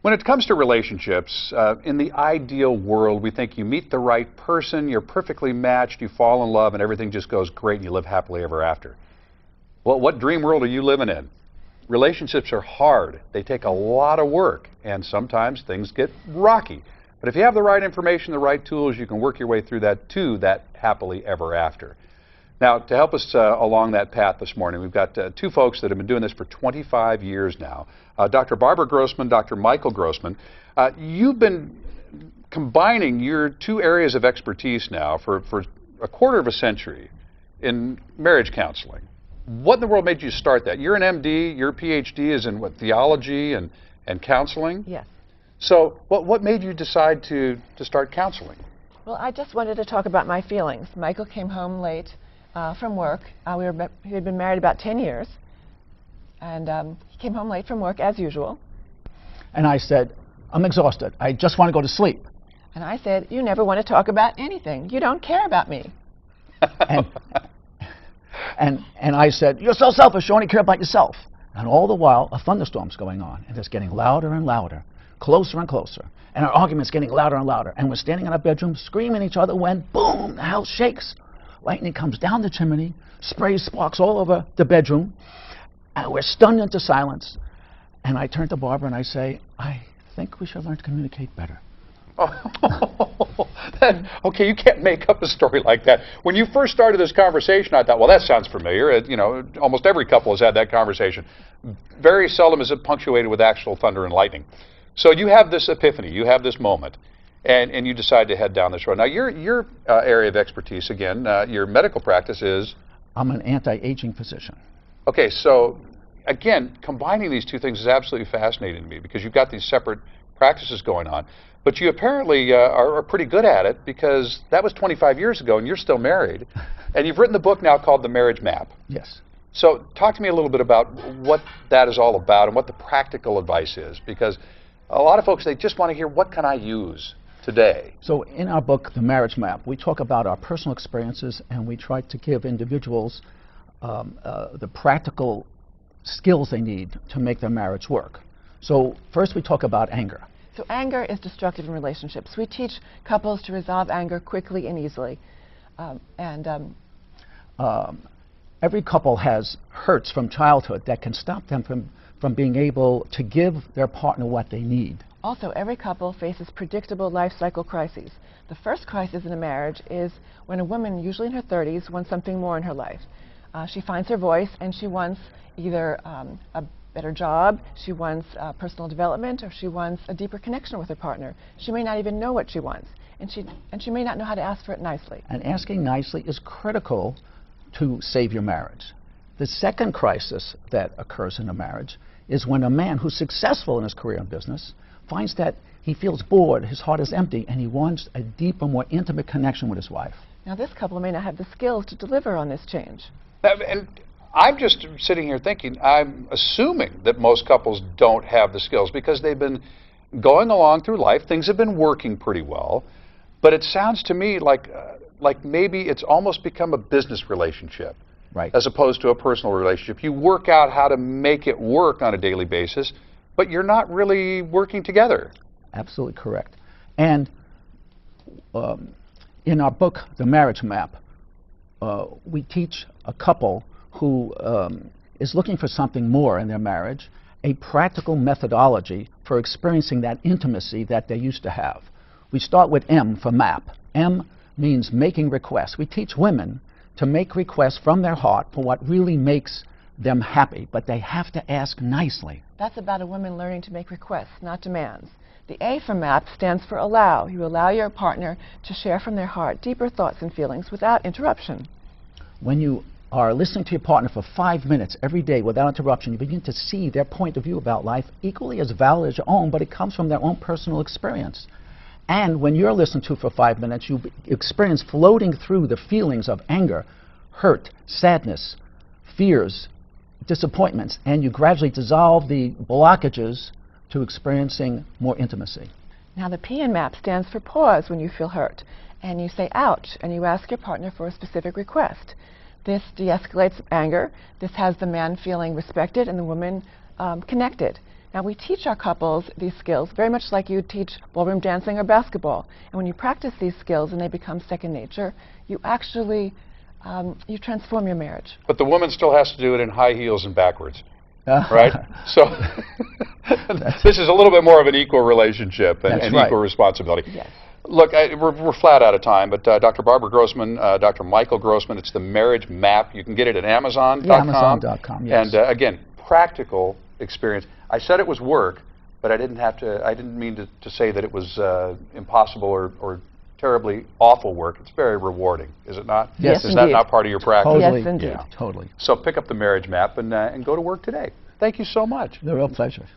When it comes to relationships, in the ideal world, we think you meet the right person, you're perfectly matched, you fall in love, and everything just goes great and you live happily ever after. Well, what dream world are you living in? Relationships are hard. They take a lot of work, and sometimes things get rocky. But if you have the right information, the right tools, you can work your way through that to that happily ever after. Now, to help us along that path this morning, we've got two folks that have been doing this for 25 years now. Dr. Barbara Grossman, Dr. Michael Grossman. You've been combining your two areas of expertise now for a quarter of a century in marriage counseling. What in the world made you start that? You're an MD, your PhD is in what, theology and counseling? Yes. So what made you decide to start counseling? Well, I just wanted to talk about my feelings. Michael came home late from work. He had been married about 10 years. And he came home late from work, as usual. And I said, I'm exhausted. I just want to go to sleep. And I said, you never want to talk about anything. You don't care about me. And I said, you're so selfish. You only care about yourself. And all the while, a thunderstorm's going on. And it's getting louder and louder, closer and closer. And our argument's getting louder and louder. And we're standing in our bedroom, screaming at each other when, boom, the house shakes. Lightning comes down the chimney, sprays sparks all over the bedroom. And we're stunned into silence. And I turn to Barbara and I say, I think we should learn to communicate better. Okay, you can't make up a story like that. When you first started this conversation, I thought, well, that sounds familiar. You know, almost every couple has had that conversation. Very seldom is it punctuated with actual thunder and lightning. So you have this epiphany, you have this moment, and you decide to head down this road. Now, your area of expertise, again, your medical practice is? I'm an anti-aging physician. Okay, so again, combining these two things is absolutely fascinating to me because you've got these separate practices going on. But you apparently are pretty good at it because that was 25 years ago and you're still married. And you've written the book now called The Marriage Map. Yes. So talk to me a little bit about what that is all about and what the practical advice is, because a lot of folks, they just want to hear, what can I use today? So in our book, The Marriage Map, we talk about our personal experiences and we try to give individuals the practical skills they need to make their marriage work. So first we talk about anger. So anger is destructive in relationships. We teach couples to resolve anger quickly and easily. Every couple has hurts from childhood that can stop them from being able to give their partner what they need. Also, every couple faces predictable life cycle crises. The first crisis in a marriage is when a woman, usually in her 30s, wants something more in her life. She finds her voice and she wants either a better job, she wants personal development, or she wants a deeper connection with her partner. She may not even know what she wants, and she may not know how to ask for it nicely. And asking nicely is critical to save your marriage. The second crisis that occurs in a marriage is when a man who's successful in his career and business finds that he feels bored, his heart is empty, and he wants a deeper, more intimate connection with his wife. Now, this couple may not have the skills to deliver on this change. And I'm just sitting here thinking, I'm assuming that most couples don't have the skills because they've been going along through life, things have been working pretty well, but it sounds to me like maybe it's almost become a business relationship, right, as opposed to a personal relationship. You work out how to make it work on a daily basis, but you're not really working together. Absolutely correct. And in our book, The Marriage Map, we teach a couple who is looking for something more in their marriage, a practical methodology for experiencing that intimacy that they used to have. We start with M for MAP. M means making requests. We teach women to make requests from their heart for what really makes them happy, but they have to ask nicely. That's about a woman learning to make requests, not demands. The A for MAP stands for allow. You allow your partner to share from their heart deeper thoughts and feelings without interruption. When you are listening to your partner for 5 minutes every day without interruption, you begin to see their point of view about life equally as valid as your own, but it comes from their own personal experience. And when you're listened to for 5 minutes, you experience floating through the feelings of anger, hurt, sadness, fears, disappointments, and you gradually dissolve the blockages to experiencing more intimacy. Now the P in MAP stands for pause when you feel hurt, and you say ouch, and you ask your partner for a specific request. This de-escalates anger. This has the man feeling respected and the woman connected. Now, we teach our couples these skills very much like you teach ballroom dancing or basketball. And when you practice these skills and they become second nature, you actually you transform your marriage. But the woman still has to do it in high heels and backwards, right? So this is a little bit more of an equal relationship and equal responsibility. Yes. Look, we're flat out of time, but Dr. Barbara Grossman, Dr. Michael Grossman, it's the Marriage Map. You can get it at Amazon.com. Yeah, Amazon.com, yes. And again, practical experience. I said it was work, but I didn't mean to say that it was impossible or terribly awful work. It's very rewarding, is it not? Yes, Is that not part of your practice? Totally. Yes, indeed. Yeah, totally. So pick up the Marriage Map and go to work today. Thank you so much. A real pleasure.